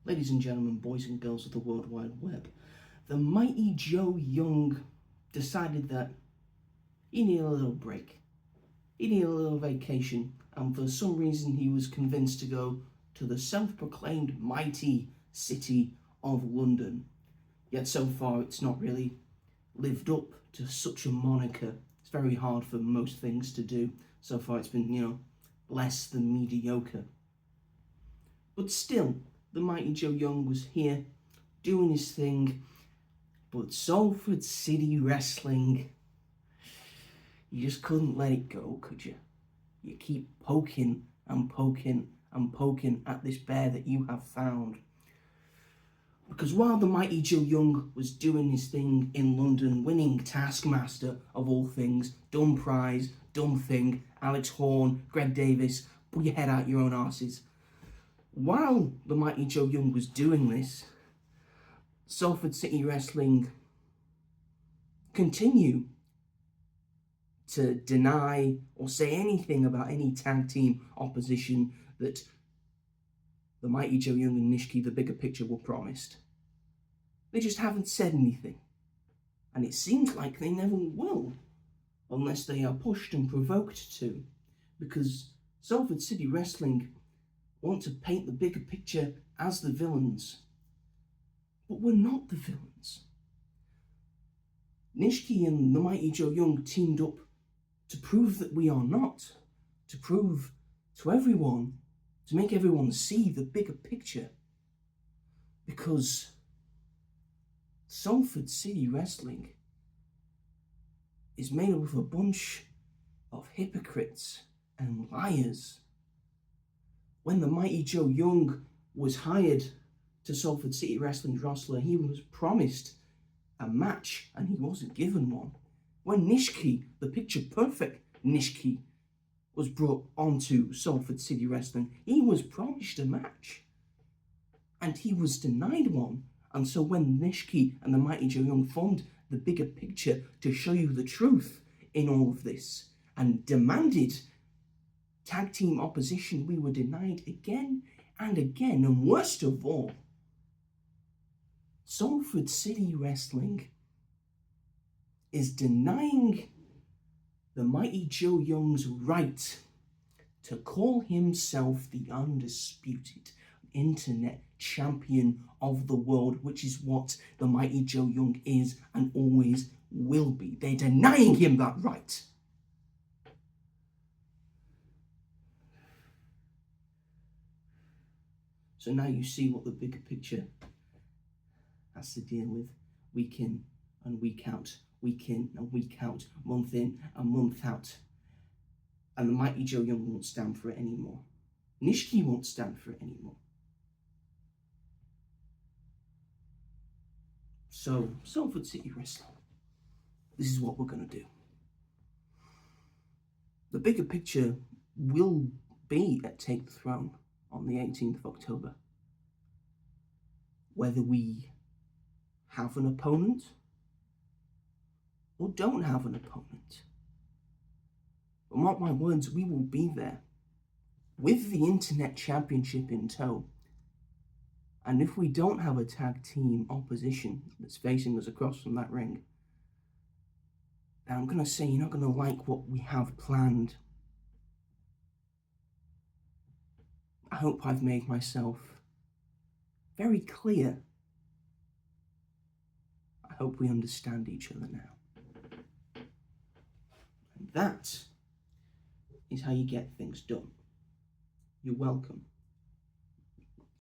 Ladies and gentlemen, boys and girls of the World Wide Web, the mighty Joe Young decided that he needed a little break. He needed a little vacation, and for some reason he was convinced to go to the self-proclaimed mighty city of London. Yet so far it's not really lived up to such a moniker. It's very hard for most things to do. So far it's been, less than mediocre. But still, the mighty Joe Young was here, doing his thing. But Salford City Wrestling, you just couldn't let it go, could you? You keep poking and poking and poking at this bear that you have found. Because while the mighty Joe Young was doing his thing in London, winning Taskmaster of all things, dumb prize, dumb thing, Alex Horn, Greg Davis, pull your head out your own arses. While the mighty Joe Young was doing this, Salford City Wrestling continue to deny or say anything about any tag team opposition that the mighty Joe Young and Nishiki, the bigger picture, were promised. They just haven't said anything. And it seems like they never will, unless they are pushed and provoked to. Because Salford City Wrestling want to paint the bigger picture as the villains. But we're not the villains. Nishiki and the mighty Joe Young teamed up to prove that we are not. To prove to everyone, to make everyone see the bigger picture. Because Salford City Wrestling is made up of a bunch of hypocrites and liars. When the mighty Joe Young was hired to Salford City Wrestling's roster, he was promised a match and he wasn't given one. When Nishiki, the picture perfect Nishiki, was brought onto Salford City Wrestling, he was promised a match and he was denied one. And so when Nishiki and the mighty Joe Young formed the bigger picture to show you the truth in all of this and demanded tag team opposition, we were denied again and again. And worst of all, Salford City Wrestling is denying the mighty Joe Young's right to call himself the undisputed internet champion of the world, which is what the mighty Joe Young is and always will be. They're denying him that right. So now you see what the bigger picture has to deal with week in and week out, week in and week out, month in and month out. And the mighty Joe Young won't stand for it anymore. Nishiki won't stand for it anymore. So, Salford City Wrestling, this is what we're going to do. The bigger picture will be at Take the Throne on the 18th of October. Whether we have an opponent or don't have an opponent. But mark my words, we will be there with the Internet Championship in tow. And if we don't have a tag team opposition that's facing us across from that ring, then I'm going to say you're not going to like what we have planned. I hope I've made myself very clear. I hope we understand each other now. And that is how you get things done. You're welcome.